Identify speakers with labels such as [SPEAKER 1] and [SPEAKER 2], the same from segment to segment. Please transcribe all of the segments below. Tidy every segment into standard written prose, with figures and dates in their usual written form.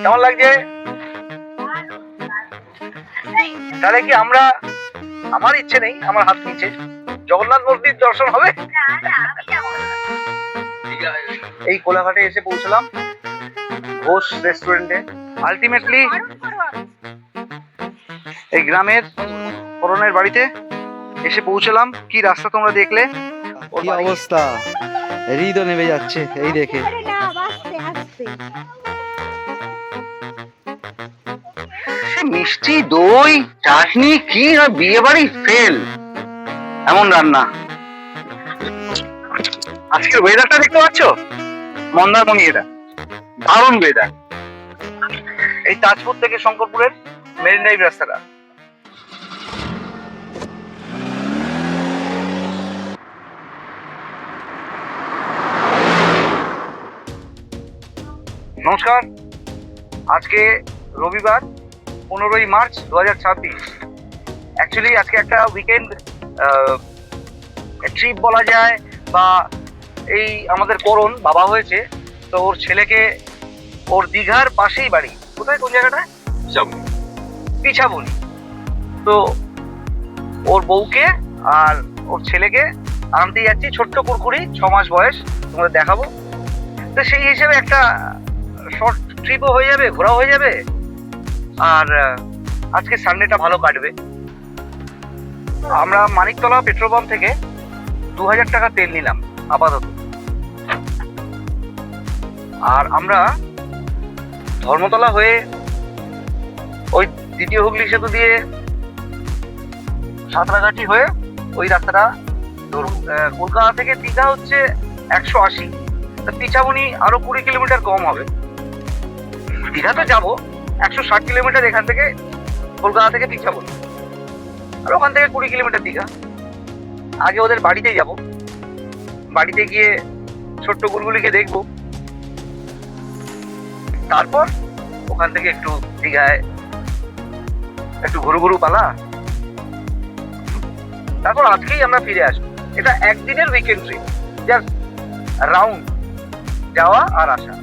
[SPEAKER 1] কেমন লাগছে? তাহলে কি আমরা, আমার ইচ্ছে নেই, আমার হাত নিচে জগন্নাথ মন্দির দর্শন হবে। এই কোলাঘাটে এসে পৌঁছলাম ঘোষ রেস্টুরেন্টে। আলটিমেটলি এই গ্রামের করণের বাড়িতে এসে পৌঁছলাম। কি রাস্তা তোমরা দেখলে,
[SPEAKER 2] কি অবস্থা, হৃদয় নেমে যাচ্ছে এই দেখে।
[SPEAKER 1] মিষ্টি দই চাটনি কি বিয়ে বাড়ি ফেল, এমন রান্না। আজকের ওয়েদারটা দেখতে পাচ্ছ, মন্দারমণি, এটা দারুণ ওয়েদার। এই তাজপুর থেকে শঙ্করপুরের মেরিন ড্রাইভ রাস্তাটা। নমস্কার, আজকে রবিবার 15ই মার্চ 2026। অ্যাকচুয়ালি আজকে একটা উইকেন্ড ট্রিপ বলা যায়, বা এই আমাদের করণ বাবা হয়েছে, তো ওর ছেলেকে, ওর দীঘার পাশেই বাড়ি, কোথায় কোন জায়গাটায়, পিছাবনি, তো ওর বউকে আর ওর ছেলেকে আনতে যাচ্ছি। ছোট্ট কুরকুরি, 6 মাস বয়স, তোমাদের দেখাবো। তো সেই হিসেবে একটা শর্ট ট্রিপও হয়ে যাবে, ঘোরাও হয়ে যাবে, আর আজকে সানডেটা ভালো কাটবে। আমরা মানিকতলা পেট্রোল পাম্প থেকে 2000 টাকা তেল নিলাম আপাতত, আর আমরা ধর্মতলা হয়ে ওই দ্বিতীয় হুগলি সেতু দিয়ে সাঁতরাগাছি হয়ে ওই রাস্তাটা ধরুন। কলকাতা থেকে দীঘা হচ্ছে 180, পিছাবনি আরো 20 কিলোমিটার কম হবে। দীঘাতে যাবো 160 কিলোমিটার এখান থেকে, কলকাতা থেকে পিছাবনি, আর ওখান থেকে 20 কিলোমিটার দীঘা। আগে ওদের বাড়িতে যাব, বাড়িতে গিয়ে ছোট্ট গুলগুলিকে দেখবো, তারপর ওখান থেকে একটু দীঘায় একটু ঘুরু ঘুরু পালা, তারপর আজকেই আমরা ফিরে আসবো। এটা একদিনের উইকেন্ড ট্রিপ, জাস্ট রাউন্ড যাওয়া আর আসা।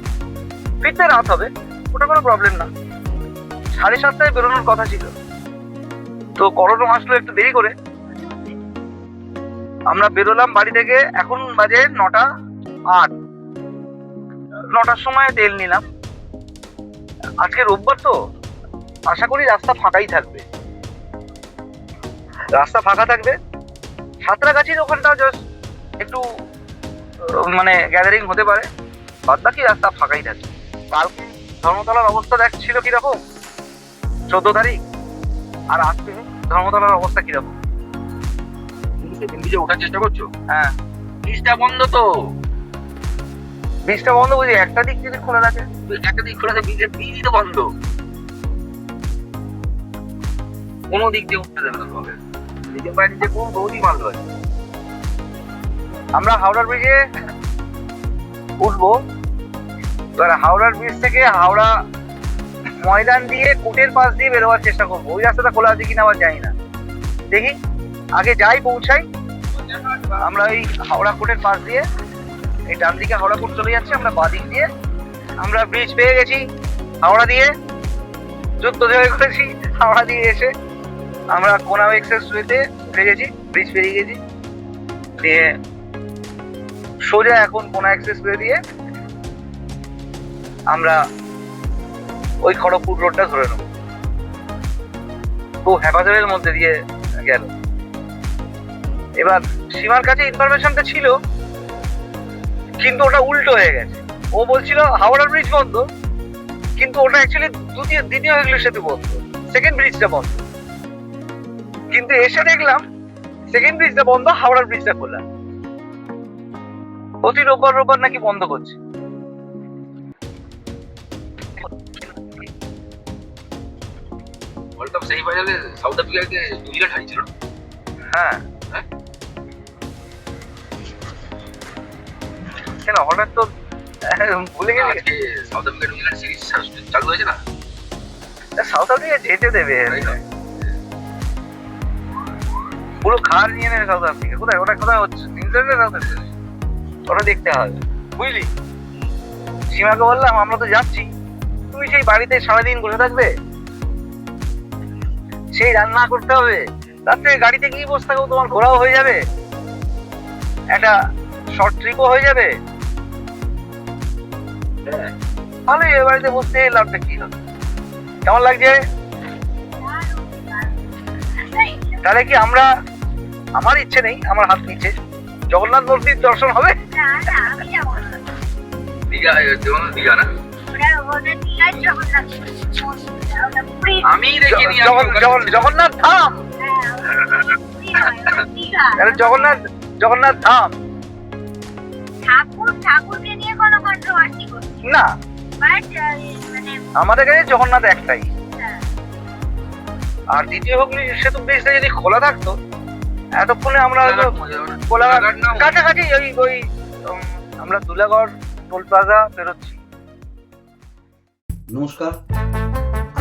[SPEAKER 1] ফিরতে রাত হবে, ওটা কোনো প্রবলেম না। 7:30টায় বেরোনোর কথা ছিল, তো করোনা আসলো একটু দেরি করে। আমরা বেরোলাম বাড়ি থেকে, এখন বাজে 9:08। 9টার সময় তেল নিলাম। আজকে রোববার তো, আশা করি রাস্তা ফাঁকাই থাকবে, রাস্তা ফাঁকা থাকবে। সাঁতরাগাছির ওখানটা জাস্ট একটু মানে গ্যাদারিং হতে পারে, বাদ বাকি রাস্তা ফাঁকাই থাকে। কালকে ধর্মতলার অবস্থা দেখছিল কিরকম, 14 তারিখ, আর আজকে ধর্মতলার অবস্থা কিরকম। ওঠার চেষ্টা করছো? হ্যাঁ, ব্রিজটা বন্ধ তো। ব্রিজটা বন্ধ বুঝি, একটা দিক যদি খোলা থাকে, একটা দিক খোলা থাকে, ব্রিজই তো বন্ধ, কোনো দিক দিয়ে উঠতে দেবে না তোমাকে। নিজের বাড়ি যে কোন বৌদি মাল হয়। আমরা হাওড়ার ব্রিজে উঠবো, এবার হাওড়ার ব্রিজ থেকে হাওড়া ময়দান দিয়ে কোটের পাশ দিয়ে বেরোবার চেষ্টা করবো। ওই রাস্তাটা খোলা আছে কিনা আবার জানি না, দেখি আগে যাই, পৌঁছাই। আমরা ওই হাওড়া কোটের পাশ দিয়ে, এই ডান দিকে হাওড়া কোট চলে যাচ্ছে, আমরা বাঁ দিক দিয়ে, আমরা ব্রিজ পেয়ে গেছি। হাওড়া দিয়ে যুদ্ধ জয় করেছি, হাওড়া দিয়ে এসে আমরা কোনাও এক্সপ্রেসওয়েতে উঠে গেছি, ব্রিজ পেরিয়ে গেছি, দিয়ে সোজা এখন কোনা এক্সপ্রেসওয়ে দিয়ে আমরা ওই খড়গপুর রোডটা ধরে নেব। তো হ্যাপাজারের মধ্যে দিয়ে গেল। এবার সীমার কাছে ইনফরমেশনটা ছিল, কিন্তু ওটা উল্টো হয়ে গেছে। ও বলছিল হাওড়া ব্রিজ বন্ধ, কিন্তু ওটা অ্যাকচুয়ালি দ্বিতীয় হুগলি সেতু বন্ধ, সেকেন্ড ব্রিজটা বন্ধ। কিন্তু এসে দেখলাম সেকেন্ড ব্রিজটা বন্ধ, হাওড়ার ব্রিজটা খোলা। প্রতি রোববার রোববার নাকি বন্ধ করছে।
[SPEAKER 3] ওয়ার্ল্ড কাপ সেমিফাইনালে সাউথ আফ্রিকাকে 2-0 হারিয়েছিল।
[SPEAKER 1] হ্যাঁ, কেন হঠাৎ তো ভুলে গেলি?
[SPEAKER 3] আজকে সাউথ আফ্রিকা নিউজিল্যান্ড সিরিজ চালু হয়েছে না?
[SPEAKER 1] সাউথ আফ্রিকা যেতে দেবে, পুরো খার নিয়ে নেবে সাউথ আফ্রিকা। কোথায় ওটা, কোথায় হচ্ছে? নিউজিল্যান্ডে, সাউথ আফ্রিকা, ওটা দেখতে হবে, বুঝলি। সীমাকে বললাম আমরা তো যাচ্ছি, তুমি সেই বাড়িতে সারাদিন বসে থাকবে? সেই রান্না করতে হবে, তার থেকে গাড়িতে গিয়ে বসে থাকো, তোমার ঘোরাও হয়ে যাবে, একটা শর্ট ট্রিপও হয়ে যাবে। তাহলে এ বাড়িতে বসতে লাভটা কি হবে? কেমন লাগছে? তাহলে কি আমরা, আমার ইচ্ছে নেই, আমার হাত নিচে জগন্নাথ মূর্তির দর্শন হবে?
[SPEAKER 3] দীঘা, দীঘা না? আমি দেখিনি।
[SPEAKER 1] জগন্নাথ ধাম, জগন্নাথ জগন্নাথ ধাম
[SPEAKER 4] ঠাকুরকে নিয়ে কোনো কন্ট্রোভার্সি করছি
[SPEAKER 1] না,
[SPEAKER 4] বাট
[SPEAKER 1] আমাদের কাছে জগন্নাথ একটাই। আর দ্বিতীয় হুগলি সেতু ব্রিজটা যদি খোলা থাকতো এতক্ষণে আমরা হয়তো কোলাঘাট কাছাকাছি ওই আমরা দুলাগড় টোল প্লাজা বেরোচ্ছি।
[SPEAKER 5] নমস্কার,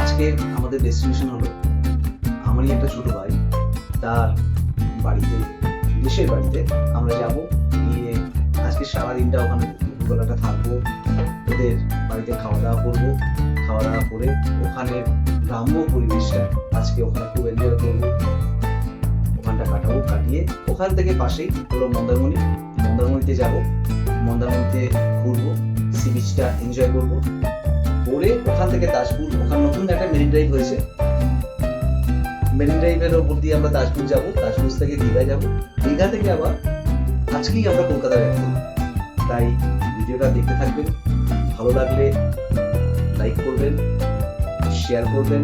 [SPEAKER 5] আজকে আমাদের ডেস্টিনেশন হলো আমারই একটা ছোট ভাই, তার বাড়িতে, দেশের বাড়িতে আমরা যাব। গিয়ে আজকে সারাদিনটা ওখানে দুপুরবেলাটা থাকবো, ওদের বাড়িতে খাওয়া দাওয়া করবো, খাওয়া দাওয়া করে ওখানে গ্রাম্য পরিবেশটা আজকে ওখানে খুব এনজয় করবো, ওখানটা কাটাবো। কাটিয়ে ওখান থেকে পাশেই হলো মন্দারমণি, মন্দারমণিতে যাব, মন্দারমণিতে ঘুরবো, সি বিচটা এনজয় করবো, করে ওখান থেকে তাজপুর, ওখানে নতুন একটা মেরিন ড্রাইভ হয়েছে, মেরিন ড্রাইভের ওপর দিয়ে আমরা তাজপুর যাব, তাজপুর থেকে দীঘা যাব, দীঘা থেকে আবার আজকেই আমরা কলকাতা ব্যাক করব। তাই ভিডিওটা দেখতে থাকবেন, ভালো লাগলে লাইক করবেন, শেয়ার করবেন,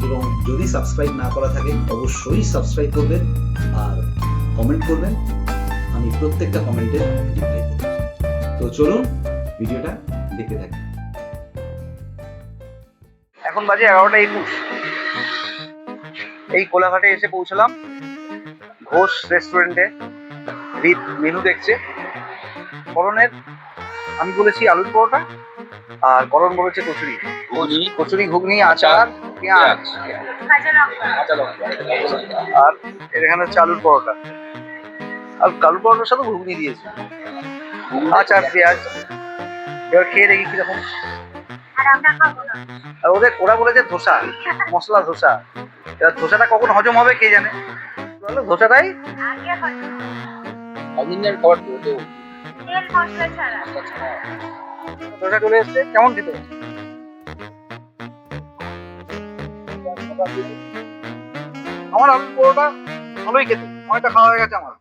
[SPEAKER 5] এবং যদি সাবস্ক্রাইব না করা থাকে অবশ্যই সাবস্ক্রাইব করবেন আর কমেন্ট করবেন, আমি প্রত্যেকটা কমেন্টে রিপ্লাই করব। তো চলুন ভিডিওটা দেখতে থাকি।
[SPEAKER 1] এখন বাজে 11:21। এই কোলাঘাটে এসে পৌঁছলাম, ঘোষ রেস্টুরেন্টে। মেনু দেখছে করণের, আমি বলেছি আলুর পরোটা, আর করণ বলেছে কচুরি, কচুরি ঘুগনি, আচার, পেঁয়াজ, আর এখানে হচ্ছে আলুর পরোটা। আর আলুর পরোটার সাথে ঘুগনি দিয়েছে, আচার, পেঁয়াজ। এবার খেয়ে দেখি কিরকম।
[SPEAKER 4] আর আমরা খাবো না।
[SPEAKER 1] আর ওরা বলেছে ধোসা, মশলা ধোসা। এবার ধোসাটা কখন হজম হবে কে জানে। ধোসাটাই
[SPEAKER 4] আগে হয়তো
[SPEAKER 3] অমিনের খাবার তো
[SPEAKER 4] তেল মশলা ছাড়া।
[SPEAKER 1] ধোসা চলে এসছে, কেমন খেতে? আমার আলুর পরোটা ভালোই খেতে, অনেকটা খাওয়া হয়ে গেছে আমার।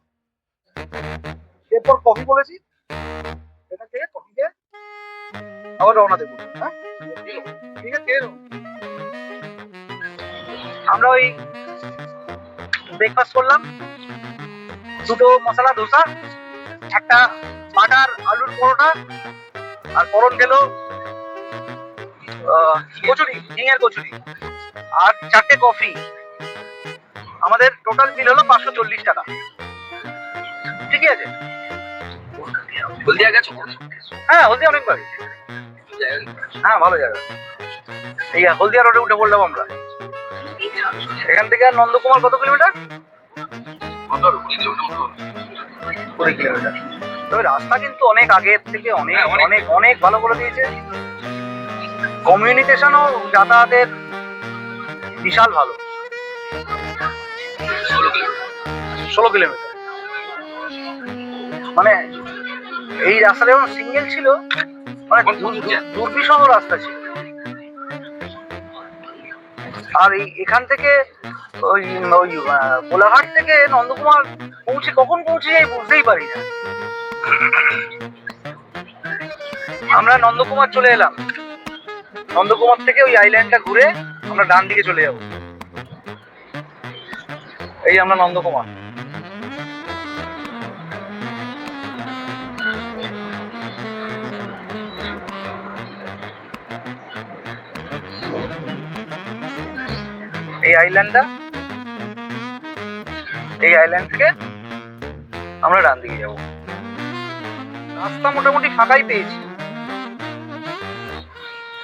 [SPEAKER 1] এরপর কফি বলেছি, এটা খেয়ে কফি খেয়ে আবার রওনা দেবো। হ্যাঁ ঠিক আছে। আমরা ওই ব্রেকফাস্ট করলাম, দুটো মশলা ধোসা, একটা বাটার আলুর পরোটা, আর করণ খেলো কচুরি, ঝিঙের কচুরি, আর 4টে কফি। আমাদের টোটাল বিল হলো 540 টাকা। ঠিকই আছে?
[SPEAKER 3] হলদিয়া গেছো?
[SPEAKER 1] হ্যাঁ, হলদিয়া অনেকবার। হ্যাঁ, ভালো জায়গা। এই হলদিয়া রোডে উঠে পড়লাম আমরা। এখান থেকে আর নন্দকুমার কত কিলোমিটার? 20 কিলোমিটার। তবে রাস্তা কিন্তু অনেক আগের থেকে অনেক অনেক অনেক ভালো করে দিয়েছে। কমিউনিকেশনও, যাতায়াতের বিশাল ভালো। 16 কিলোমিটার। মানে এই রাস্তাটা যখন সিঙ্গেল ছিল, মানে দুর্বিষহ রাস্তা ছিল। আর এখান থেকে ওই কোলাঘাট থেকে নন্দকুমার কখন পৌঁছে যাই বুঝতেই পারি না। আমরা নন্দকুমার চলে এলাম, নন্দকুমার থেকে ওই আইল্যান্ডটা ঘুরে আমরা ডান দিকে চলে যাব। এই আমরা নন্দকুমার। এই আইল্যান্ডটা, এই আইল্যান্ড থেকে আমরা ডান দিকে যাব। রাস্তা মোটামুটি ফাঁকাই পেয়েছি।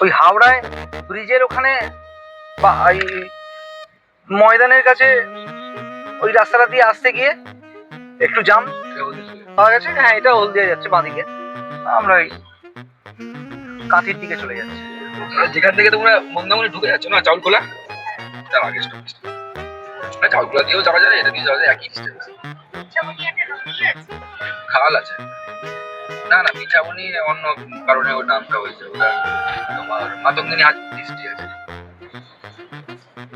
[SPEAKER 1] ওই হাওড়ায় ব্রিজের ওখানে বা এই ময়দানের কাছে ওই রাস্তাটা দিয়ে আসতে গিয়ে একটু জাম পাওয়া গেছে। হ্যাঁ, এটা হলদিয়া যাচ্ছে বাঁদিকে, আমরা ওই কাঁথির দিকে চলে যাচ্ছি।
[SPEAKER 3] যেখান থেকে তোমরা মন্দামণি ঢুকে যাচ্ছ না চাউল খোলা, তার আগে স্টপ। চাউল খোলা দিয়েও যাওয়া যায়, এটা দিয়ে যাওয়া যায়, একই ডিস্টেন্স।
[SPEAKER 4] মিঠামণি একটা নদী আছে।
[SPEAKER 3] খাল আছে না? না, মিঠামণি অন্য কারণে ওর নামটা হয়েছে। ওটা তোমার মাতঙ্গিনী হাট ডিস্ট্রিক্ট আছে।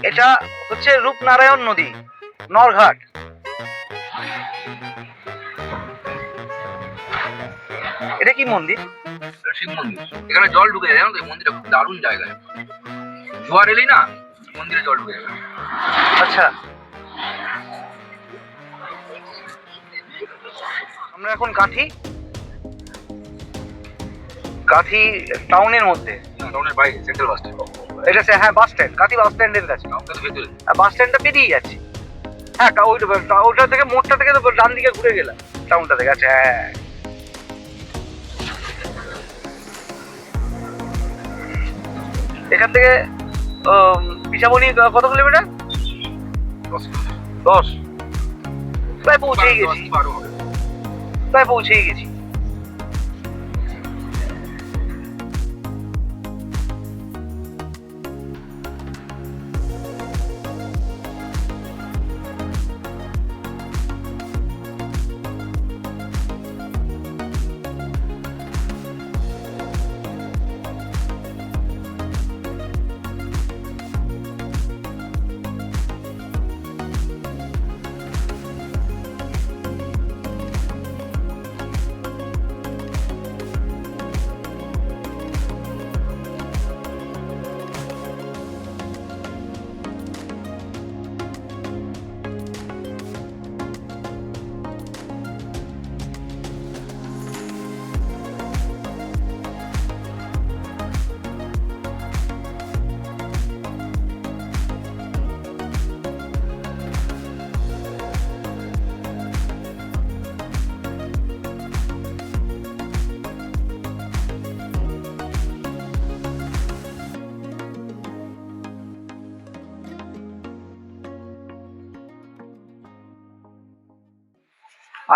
[SPEAKER 1] এটা হচ্ছে রূপনারায়ণ নদী, নরঘাট। এটা কি মন্দির?
[SPEAKER 3] এটা শিব মন্দির। এখানে জল ঢুকে যায়, জানো তো? এই মন্দিরটা খুব দারুণ জায়গায়। জোয়ার এলেই না মন্দিরে জল ঢুকে যাবে।
[SPEAKER 1] আচ্ছা, আমরা এখন কাঁথি টাউনের মধ্যে।
[SPEAKER 3] টাউনের বাইরে সেন্ট্রাল বাস স্ট্যান্ড।
[SPEAKER 1] এটা হ্যাঁ, বাস স্ট্যান্ড, কাঁথি বাস স্ট্যান্ডের কাছে।
[SPEAKER 3] টাউনটা তো ভেতরে।
[SPEAKER 1] বাস স্ট্যান্ডটা পেরিয়ে যাচ্ছি। হ্যাঁ, ওইটা থেকে মোড়টা থেকে তো ডান দিকে ঘুরে গেলাম টাউনটা থেকে। আচ্ছা, হ্যাঁ। এখান থেকে পিসামণি কত কিলোমিটার? 10। প্রায় পৌঁছেই গেছি,
[SPEAKER 3] 12 হবে।
[SPEAKER 1] প্রায় পৌঁছেই গেছি।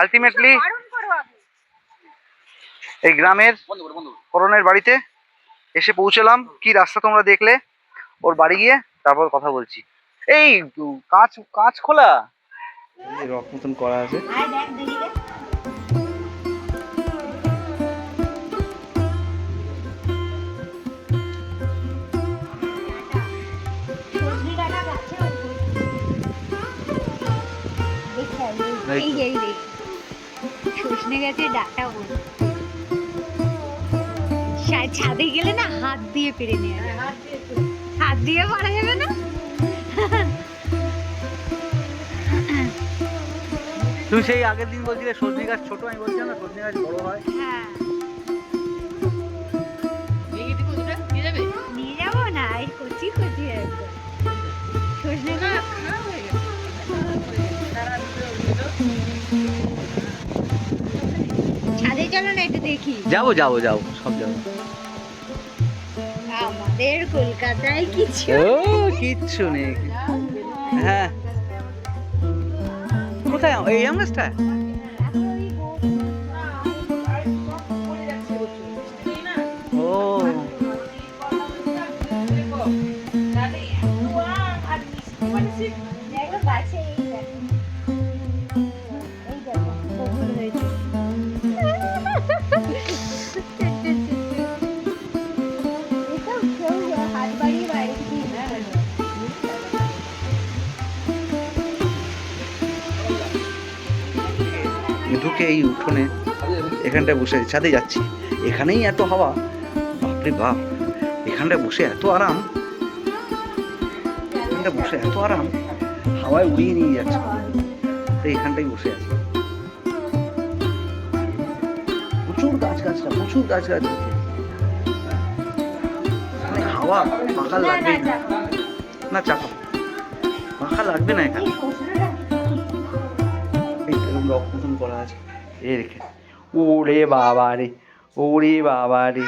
[SPEAKER 1] আলটিমেটলি
[SPEAKER 4] বারণ করো আগে।
[SPEAKER 1] এই গ্রামের
[SPEAKER 3] বন্ধ করো।
[SPEAKER 1] করণের বাড়িতে এসে পৌঁছলাম। কি রাস্তা তোমরা দেখলে। ওর বাড়ি গিয়ে তারপর কথা বলছি। এই কাঁচ খোলা।
[SPEAKER 2] এই রক মতন করা আছে।
[SPEAKER 4] আয় দেখ দেখি রে। সবজি ডাটা গাছে উপরে। দেখি এই দেখ। সজনে গাছে ডাটা বল। ছাদে গেলে না হাত দিয়ে পেরে নেওয়া যাবে। হাত দিয়ে পারা যাবে না।
[SPEAKER 1] তুই সেই আগের দিন বলছিলে সজনে গাছ ছোট, আমি বলছিলাম না সজনে গাছ বড় হয়।
[SPEAKER 4] হ্যাঁ, নিয়ে যাবো না, এই কচি কচি একদম সজনে গাছ। ছাদে চলো না একটু দেখি।
[SPEAKER 2] যাবো যাবো যাবো, সব যাবো।
[SPEAKER 4] আমাদের কলকাতায় কিছু
[SPEAKER 2] ও কিচ্ছু নেই। হ্যাঁ, কোথায় এই আম গাছটা? ও
[SPEAKER 4] দেখো গাছে এই দেখো, এই দেখো বকুল হয়েছে। এসব কেউ হাত বাড়িয়ে বাইরে দিয়ে
[SPEAKER 2] ঢুকে এই উঠোনে এখানটায় বসে ছাদে যাচ্ছি, এখানেই এত হাওয়া, বাপরে বাপ। এখানটায় বসে এত আরাম, এখানটায় বসে এত আরাম, হাওয়ায় উড়িয়ে নিয়ে যাচ্ছে। তো এখানটাই বসে আছি। প্রচুর গাছ গাছটা, প্রচুর গাছ গাছ আছে। মানে হাওয়া পাখা লাগবে না, চাপা পাখা লাগবে না এখানে। এরকম রক মতন করা আছে, এ রেখে। ওরে বাবা রে, ওরে বাবা রে,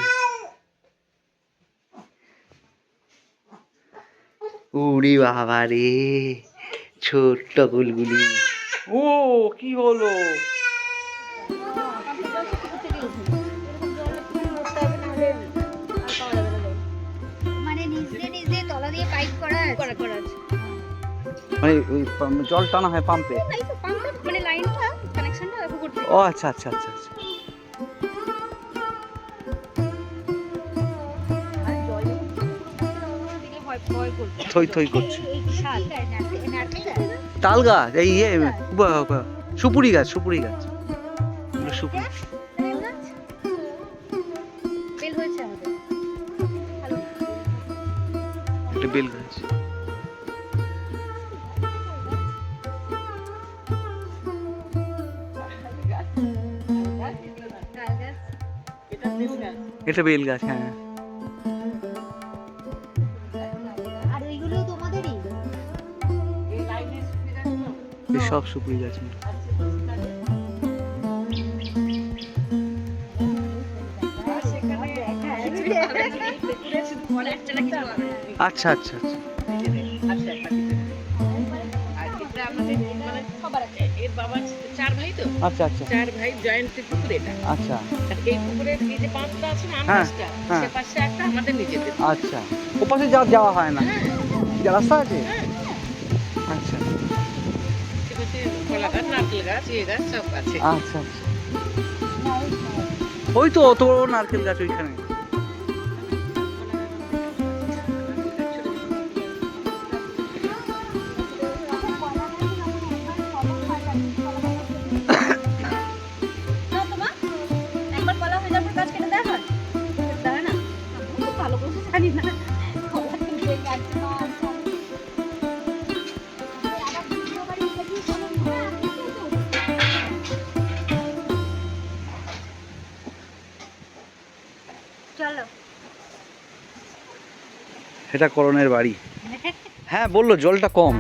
[SPEAKER 2] ওরে বাবা রে, ছোট্ট গুলগুলি। ও কি হলো?
[SPEAKER 4] তলা দিয়ে পাইপ করা আছে।
[SPEAKER 2] মানে ওই জল টানা হয় পাম্পে?
[SPEAKER 4] তাই তো পাম্পের মানে লাইনটা কানেকশনটা দেখো করতে।
[SPEAKER 2] ও আচ্ছা আচ্ছা আচ্ছা আচ্ছা।
[SPEAKER 4] আর জল দিলে ভয় করবে।
[SPEAKER 2] থই থই করছে।
[SPEAKER 4] এই শাল নারকেল গাছ।
[SPEAKER 2] তাল গাছ, এই সুপুরি গাছ, সুপুরি গাছ। সুপুরি
[SPEAKER 4] বেল গাছ। বেল হয়েছে আমাদের। ভালো।
[SPEAKER 2] একটা বেল গাছ।
[SPEAKER 4] তাল গাছ।
[SPEAKER 2] এটা বেল গাছ, হ্যাঁ।
[SPEAKER 4] আর ওইগুলো তোমাদেরই?
[SPEAKER 2] এই সব সুপুরি গাছ। আচ্ছা আচ্ছা আচ্ছা।
[SPEAKER 6] এর বাবার 4 ভাই তো,
[SPEAKER 2] আচ্ছা আচ্ছা
[SPEAKER 6] 4 ভাই জয়েন্ট পুকুর এটা।
[SPEAKER 2] আচ্ছা
[SPEAKER 6] আর এই পুকুরের এই যে বাঁধটা আছে না,
[SPEAKER 2] হ্যাঁ,
[SPEAKER 6] আমগাছটা,
[SPEAKER 2] হ্যাঁ।
[SPEAKER 6] সে পাশে একটা আমাদের নিজেদের।
[SPEAKER 2] আচ্ছা। ওপাশে যাওয়া হয় না? যা রাস্তা আছে? আচ্ছা
[SPEAKER 6] সে পাশে কলা গাছ, নারকেল গাছ, এ গাছ সব আছে।
[SPEAKER 2] আচ্ছা আচ্ছা। ওই তো অত বড় নারকেল গাছ ওইখানে।
[SPEAKER 4] একবার বলা হয়ে যাবে গাছ কেটে দেওয়া হয়? দেয় না? আমি তো ভালো করে জানি না। কলা তুলতে গাছ না। চলো।
[SPEAKER 2] এটা করণের বাড়ি। হ্যাঁ বললো জলটা কম।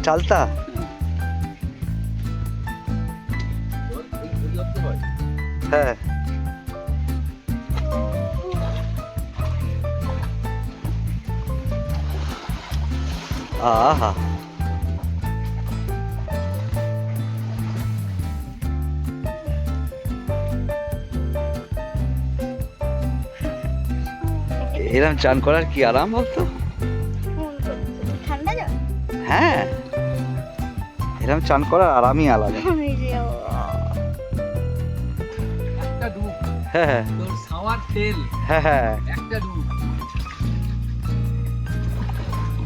[SPEAKER 2] চালতা? হ্যাঁ। আহা, এরকম চান করার কি আরাম বলতো?
[SPEAKER 4] ঠান্ডা জল?
[SPEAKER 2] হ্যাঁ, এরকম চান করার আরামই আলাদা।
[SPEAKER 4] এই যে
[SPEAKER 3] একটা ডুব,
[SPEAKER 2] হ্যাঁ হ্যাঁ
[SPEAKER 3] তোর সাওয়ার তেল,
[SPEAKER 2] হ্যাঁ হ্যাঁ।
[SPEAKER 3] একটা ডুব,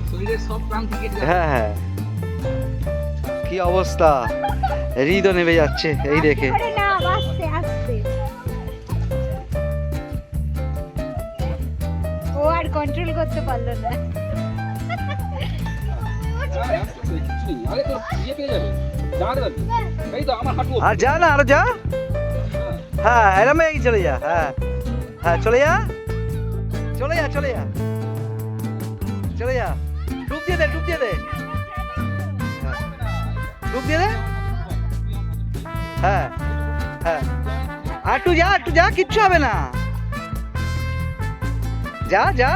[SPEAKER 3] শরীরের সব প্রান্তে কেটে যাবে।
[SPEAKER 2] হ্যাঁ হ্যাঁ। কি অবস্থা, হৃদয় নেমে যাচ্ছে এই দেখে।
[SPEAKER 4] আরে না, আস্তে আস্তে। ও আর কন্ট্রোল করতে পারলো না।
[SPEAKER 3] আরে তোর ইয়ে পেয়ে যাবে, দাঁড় যাবে। এই তো আমার হাঁটু।
[SPEAKER 2] আর যা না, আরো যা। হ্যাঁ এরম এই চলে যা। হ্যাঁ হ্যাঁ চলে যা, চলে যা, চলে যা, চলে যা। ডুব দিয়ে দে, ডুব দিয়ে দে, ডুব দিয়ে দে। হ্যাঁ হ্যাঁ, আর একটু যা, একটু যা, কিচ্ছু হবে না। যা যা।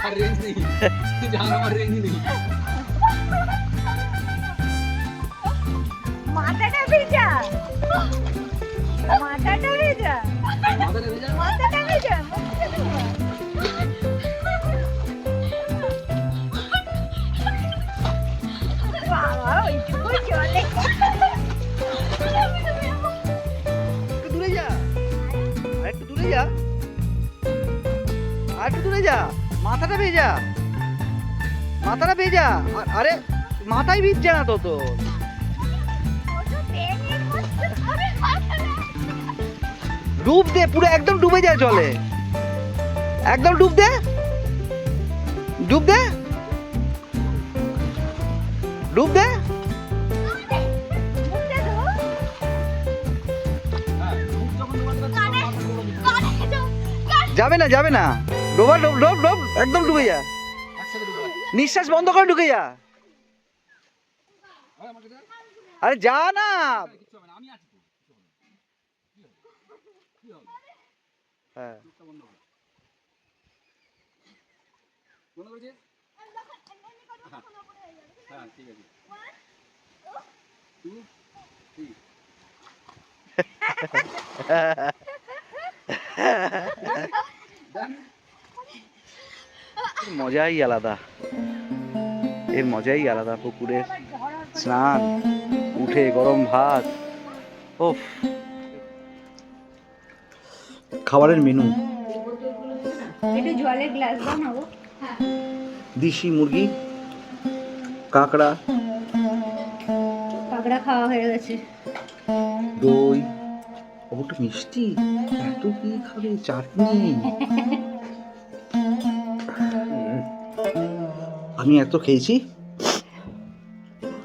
[SPEAKER 3] আর রেঞ্জ নেই, জান আমার রেঞ্জ নেই।
[SPEAKER 4] মাথাটা ভেজা, মাথাটা ভেজা,
[SPEAKER 3] মাথাটা ভেজা।
[SPEAKER 4] মাথাটা ভেজা। বাবা ওইটুকু জলে
[SPEAKER 2] একটু দূরে যা, আর একটু দূরে যা, আর একটু দূরে যা। মাথাটা ভেজা, মাথাটা ভেজা। আরে মাথায় ভিজছে না তো তোর। ডুব দে, পুরো একদম ডুবে যায় জলে। একদম ডুব দে, ডুব দে, ডুব দে। যাবে না, যাবে না। ডোবা, ডোব ডোব ডোব, একদম ডুবে যা।
[SPEAKER 3] একসাথে ডুব।
[SPEAKER 2] নিঃশ্বাস বন্ধ করে ঢুকে যা। আরে যা না।
[SPEAKER 3] কিছু হবে না, আমি আছি তো।
[SPEAKER 2] হ্যাঁ
[SPEAKER 3] মনে করেছিস? হ্যাঁ ঠিক আছে। 2 3
[SPEAKER 2] মজাই আলাদা, এর মজাই আলাদা। পুকুরের স্নান, উঠে গরম ভাত, ওফ।
[SPEAKER 5] খাবারের মেনু
[SPEAKER 4] একটু জলের গ্লাস দাও না গো।
[SPEAKER 5] দেশি মুরগি, কাঁকড়া,
[SPEAKER 4] কাঁকড়া খাওয়া হয়ে গেছে।
[SPEAKER 5] দই, ওটা মিষ্টি, এত কি খাবে, চাটনি। আমি এত খেয়েছি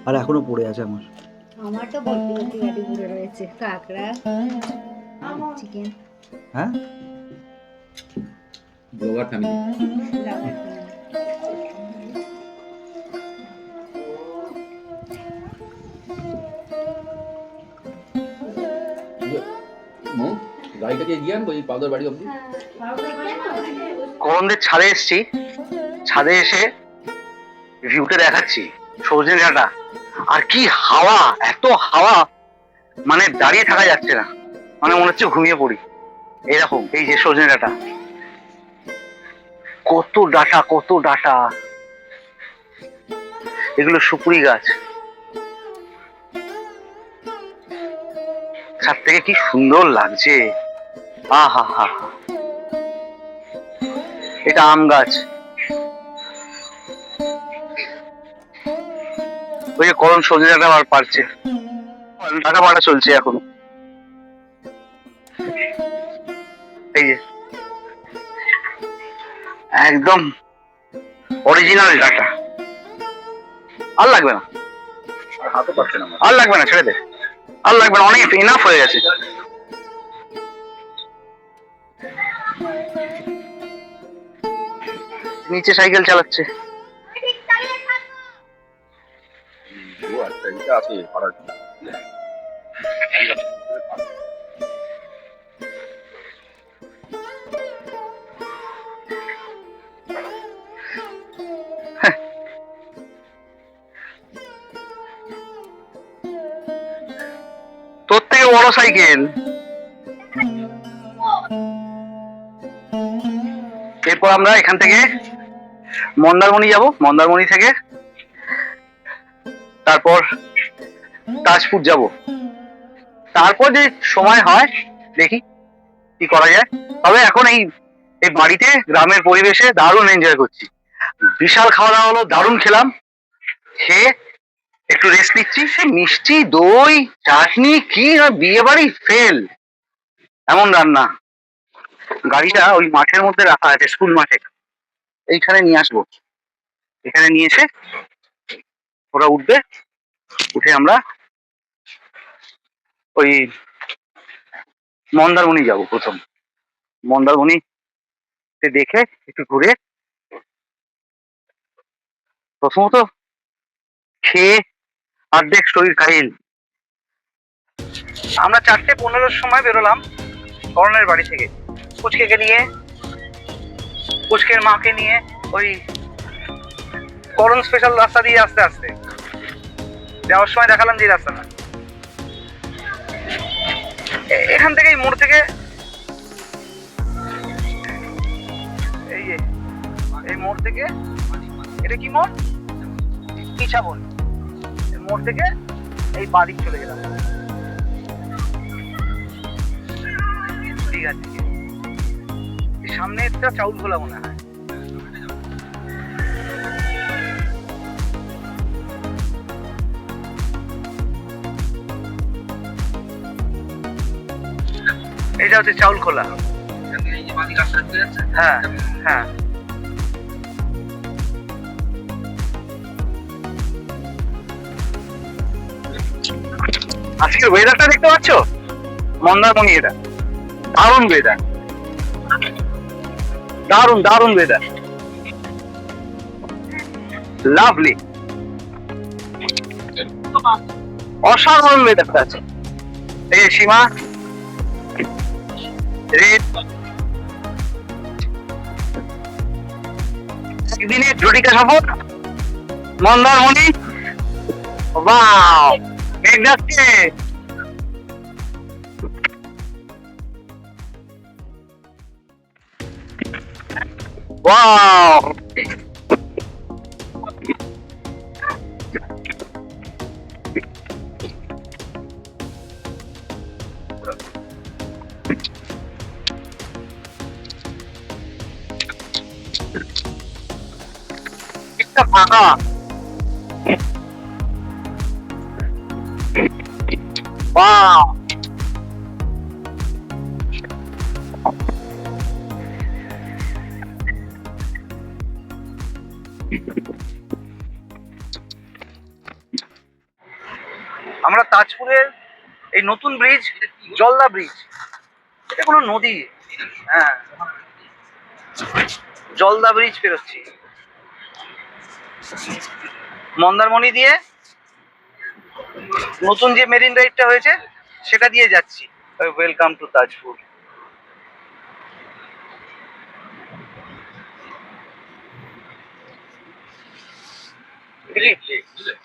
[SPEAKER 5] আর এখনো পড়ে আছে আমার।
[SPEAKER 4] আমার তো ভর্তি ভর্তি গাড়ি পড়ে রয়েছে। কাঁকড়া, চিকেন,
[SPEAKER 5] হ্যাঁ
[SPEAKER 3] ব্লগার ফ্যামিলি। গাড়িটাকে এগিয়ে আনবো এই পাউডার বাড়ি অব্দি।
[SPEAKER 1] করণদের ছাদে এসেছি, ছাদে এসে ভিউটা দেখাচ্ছি সজনে ডাঁটা। আর কি হাওয়া, এত হাওয়া, মানে দাঁড়িয়ে থাকা যাচ্ছে না, মানে মনে হচ্ছে ঘুমিয়ে পড়ি। এইরকম, এই যে সজনে ডাঁটা, কত ডাঁটা কত ডাঁটা। এগুলো সুপুরি গাছ। ছাদ থেকে কি সুন্দর লাগছে, আহা হা হা। এটা আম গাছ। ওই যে করণ সজনে ডাঁটা আবার পারছে, ডাঁটা পাড়া চলছে এখন। এই যে একদম অরিজিনাল ডাঁটা। আর লাগবে না,
[SPEAKER 3] হাতে পাচ্ছে না।
[SPEAKER 1] আর লাগবে না, ছেড়ে দে, আর লাগবে না, অনেক ইনাফ হয়ে গেছে। নিচে সাইকেল চালাচ্ছে।
[SPEAKER 3] ও আচ্ছা, এটা আছে পাড়ার।
[SPEAKER 1] তোর থেকে বড় সাইকেল। এরপর আমরা এখান থেকে মন্দারমণি যাব, মন্দারমণি থেকে তারপর তাজপুর যাব। তারপর যে সময় হয় দেখি কি করা যায়। তবে এখন এই বাড়িতে গ্রামের পরিবেশে দারুণ এনজয় করছি। বিশাল খাওয়া দাওয়া হলো, দারুণ খেলাম। খেয়ে একটু রেস্ট নিচ্ছি। সে মিষ্টি, দই, চাটনি, কি বিয়ে বাড়ি ফেল, এমন রান্না। গাড়িটা ওই মাঠের মধ্যে রাখা আছে, স্কুল মাঠে। এইখানে নিয়ে আসবো, এখানে নিয়ে এসে ওরা উঠবে, উঠে আমরা ওই মন্দারমণি যাব। প্রথম মন্দারমণিতে দেখে একটু ঘুরে, প্রথমত খেয়ে অর্ধেক শরীর কাহিল। আমরা 4:15-র সময় বেরোলাম করণের বাড়ি থেকে, পুচকেকে নিয়ে, পুচকের মাকে নিয়ে। ওই করণ স্পেশাল রাস্তা দিয়ে আস্তে আস্তে যাওয়ার সময় দেখালাম যে রাস্তাটা, এখান থেকে, এই মোড় থেকে, এই যে এই মোড় থেকে, এটা কি মোড়, পিছাবন, মোড় থেকে এই বাড়ি চলে গেলাম। ঠিক আছে, সামনে একটা চাউল খোলা মনে হয়। এটা হচ্ছে চাউল খোলা।
[SPEAKER 3] এই যে বাদি রাস্তা চলে যাচ্ছে।
[SPEAKER 1] হ্যাঁ হ্যাঁ, আজকের ওয়েদারটা দেখতে পাচ্ছ, মন্দারমণি, এটা দারুণ ওয়েদার, দারুণ দারুণ ওয়েদার, লাভলি, অসাধারণ ওয়েদারটা আছে। এই যে সীমা, রেড, একদিনে ঝটিকা সফর মন্দারমণি। বাহ, মেঘ যাচ্ছে। ওয়াও, একটা ফাঁকা। বাহ, আমরা তাজপুরের এই নতুন ব্রিজ, জলদা ব্রিজ, এটা কোনো নদী, হ্যাঁ, জলদা ব্রিজ পেরোচ্ছি মন্দারমণি দিয়ে। নতুন যে মেরিন ড্রাইভটা হয়েছে সেটা দিয়ে যাচ্ছি। Welcome to Tajpur.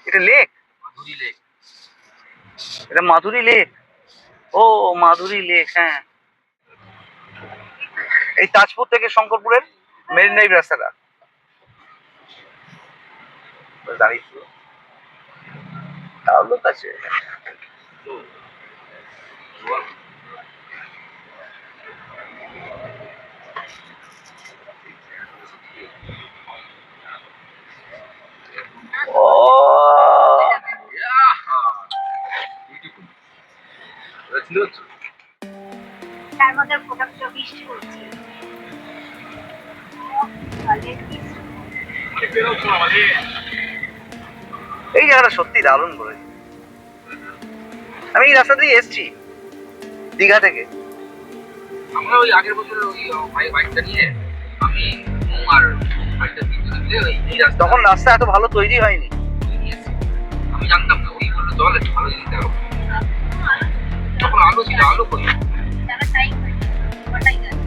[SPEAKER 1] এটা লেক, এটা মাধুরী লেক। ও মাধুরী লেক, হ্যাঁ। এই তাজপুর থেকে শঙ্করপুরের মেরিন ড্রাইভ রাস্তাটা দাঁড়িয়ে তাও লোক আছে। ও
[SPEAKER 4] তার মধ্যে ফটোটা বৃষ্টি হচ্ছে।
[SPEAKER 1] এই জায়গাটা সত্যি দারুণ করেছে। আমি এই রাস্তা দিয়ে এসছি দীঘা থেকে।
[SPEAKER 3] আমরা ওই আগের বছর ওই বাইকটা নিয়ে আমি আর বাইকটা কিনতে ওই এই রাস্তা
[SPEAKER 1] তখন রাস্তা এত ভালো তৈরি হয়নি।
[SPEAKER 3] নিয়েছি। আমি জানতাম না, ওই বললো জল একটু ভালো জিনিস দেখো। তখন আলো ছিল, আলো করি
[SPEAKER 4] তারা তাই ওটাই জানে।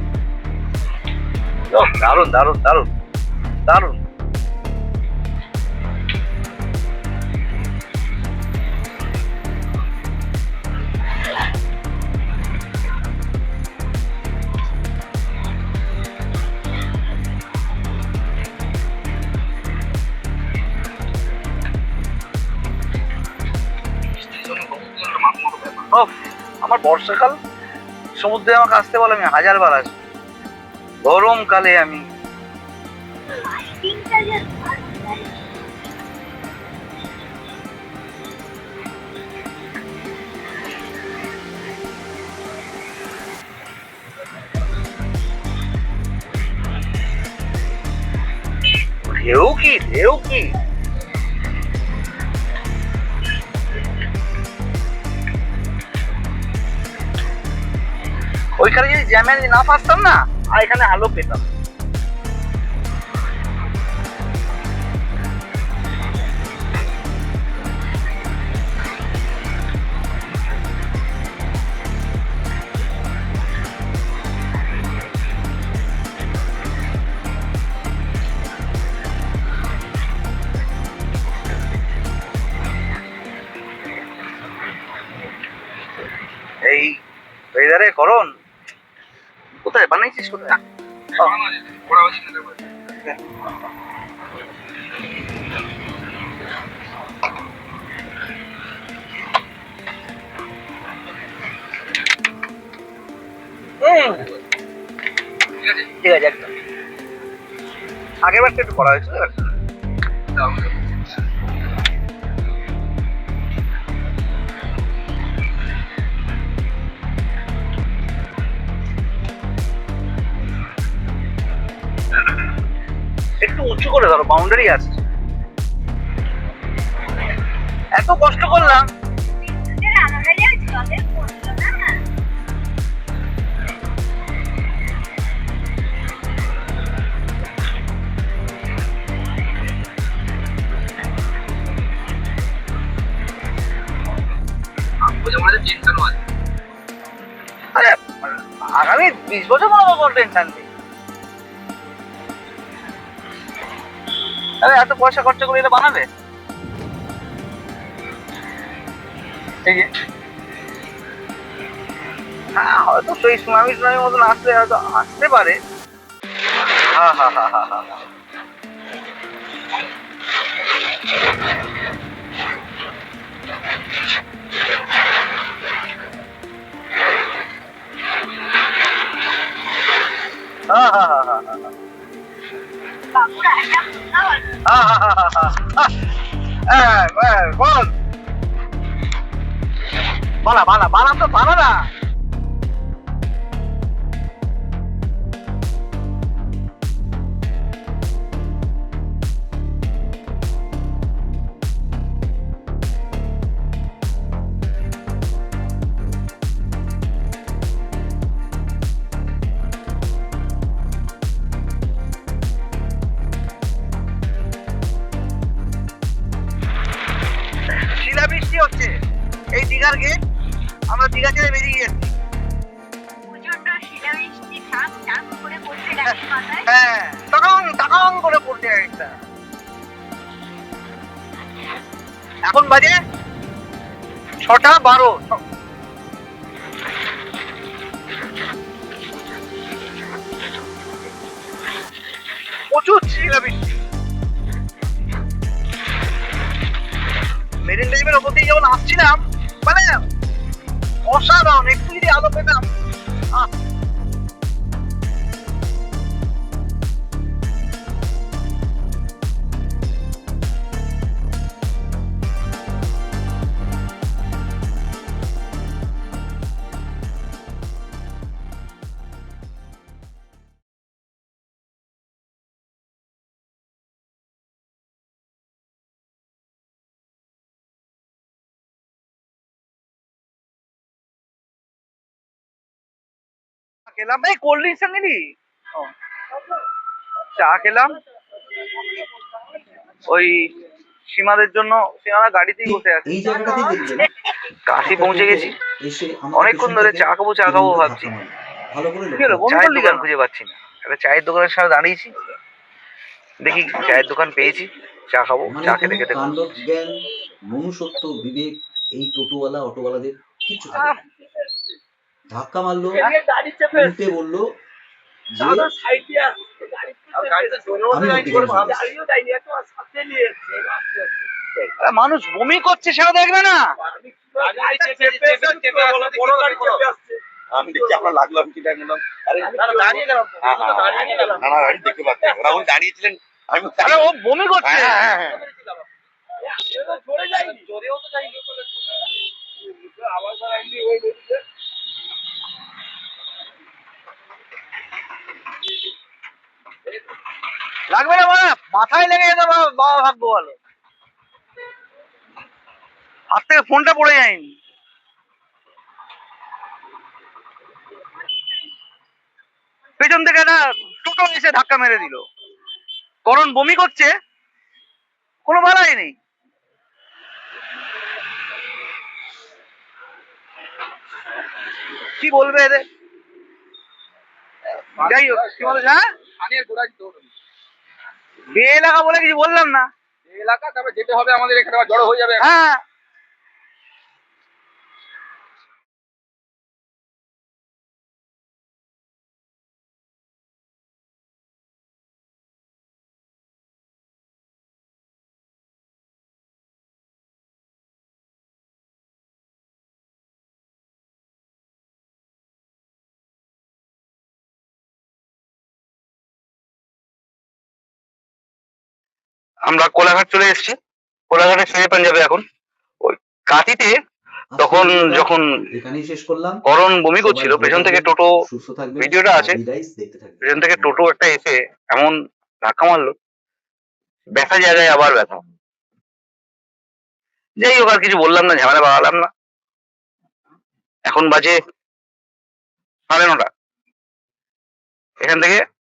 [SPEAKER 1] দারুণ দারুণ দারুণ দারুণ। আমার বর্ষাকাল সমুদ্রে আমাকে আসতে বলে আমি 1000বার আসি। গরমকালে আমি
[SPEAKER 4] তিনটা যে
[SPEAKER 1] ঢেউ কি ঢেউ কি। ওইখানে যদি জ্যামে না ফাঁসতাম না, আর এখানে আলো পেতাম। এই ওয়েদারে করণ কোথায় বানাইছিস, কোথায়?
[SPEAKER 3] ওরা ওই দিন
[SPEAKER 1] ঠিক আছে একদম। আগের বারটা একটু করা হয়েছিল, এবার একটু উঁচু করে ধরো, বাউন্ডারি আছে। এত কষ্ট করলাম।
[SPEAKER 4] জলে পড়লো না।
[SPEAKER 3] আমাদের টেনশনও আছে।
[SPEAKER 1] আরে আগামী 20 বছর কোনো টেনশন নেই। আরে এত পয়সা খরচা করে এটা বানাবে? এই যে হ্যাঁ, হয়তো সেই সুনামি সুনামি মতন আসলে হয়তো আসতে পারে। হ্যাঁ হ্যাঁ হ্যাঁ হ্যাঁ হ্যাঁ হ্যাঁ হ্যাঁ হ্যাঁ হ্যাঁ হ্যাঁ বল বানা বানা বানাম তো বানা না। শিলাবৃষ্টি হচ্ছে এই দীঘার গেট, আমরা দীঘা ছেড়ে বেরিয়ে গেছি। হ্যাঁ তখন তখন করে পড়ছে একটা। এখন বাজে 6:12। প্রচুর শিলাবৃষ্টি। মেরিন ড্রাইভের ওপর দিয়ে যখন আসছিলাম মানে অসাধারণ, একটু যদি আলো পেতাম। খেলাম এই কোল্ড ড্রিঙ্কস নিলি? চা খেলাম ওই সীমাদের জন্য। সীমারা গাড়িতেই বসে আছে।
[SPEAKER 5] এই জায়গাটাতেই দেখবেন
[SPEAKER 1] কাশি পৌঁছে গেছি।
[SPEAKER 5] এসে
[SPEAKER 1] অনেকক্ষণ ধরে চা খাবো ভাবছি।
[SPEAKER 5] ভালো করে
[SPEAKER 1] কি হলো, চায়ের দোকান খুঁজে পাচ্ছি না। একটা চায়ের দোকানের সামনে দাঁড়িয়েছি, দেখি চায়ের দোকান পেয়েছি, চা খাবো। চা খেতে খেতে
[SPEAKER 5] কাণ্ড জ্ঞান মনুষ্যত্ব বিবেক এই টোটোওয়ালা অটোওয়ালাদের কিচ্ছু থাকে না। ধাক্কা মারলো, উল্টে বললো যে আমি মধ্যে
[SPEAKER 1] মানুষ বমি করছে সেটা দেখবে না।
[SPEAKER 7] আমি দেখি আপনার লাগলো, আমি কি দেখলাম দেখতে পাচ্ছি ওরা দাঁড়িয়েছিলেন। আমি
[SPEAKER 1] ও বমি করছে। লাগবে না মানে মাথায় লেগে যেত বাবা, ভাগ্য ভালো হাত থেকে ফোনটা পড়ে যায়নি। পেছন থেকে একটা টোটো এসে ধাক্কা মেরে দিল। করণ বমি করছে, কোনো বালাই নেই। কি বলবে এদের? যাই হোক, কি বলে হ্যাঁ বে এলাকা বলে কিছু বললাম না।
[SPEAKER 3] এলাকা তারপরে যেতে হবে আমাদের, এখানে আবার জড়ো হয়ে যাবে।
[SPEAKER 1] হ্যাঁ আমরা কোলাঘাট চলে এসেছি। কোলাঘাটে শেরে পাঞ্জাবে এখন ওই কাঁথিতে তখন যখন
[SPEAKER 5] এখানেই শেষ করলাম।
[SPEAKER 1] করণ বমি করছিল, পেছন থেকে টোটো,
[SPEAKER 5] সুস্থ থাকবেন,
[SPEAKER 1] ভিডিওটা আছে,
[SPEAKER 5] দেখতে থাকবেন।
[SPEAKER 1] পেছন থেকে টোটো একটা এসে এমন ধাক্কা মারলো, ব্যথা জায়গায় আবার ব্যথা। যাই হোক, আর কিছু বললাম না, ঝামেলা বাড়ালাম না। এখন বাজে 9:30। এখান থেকে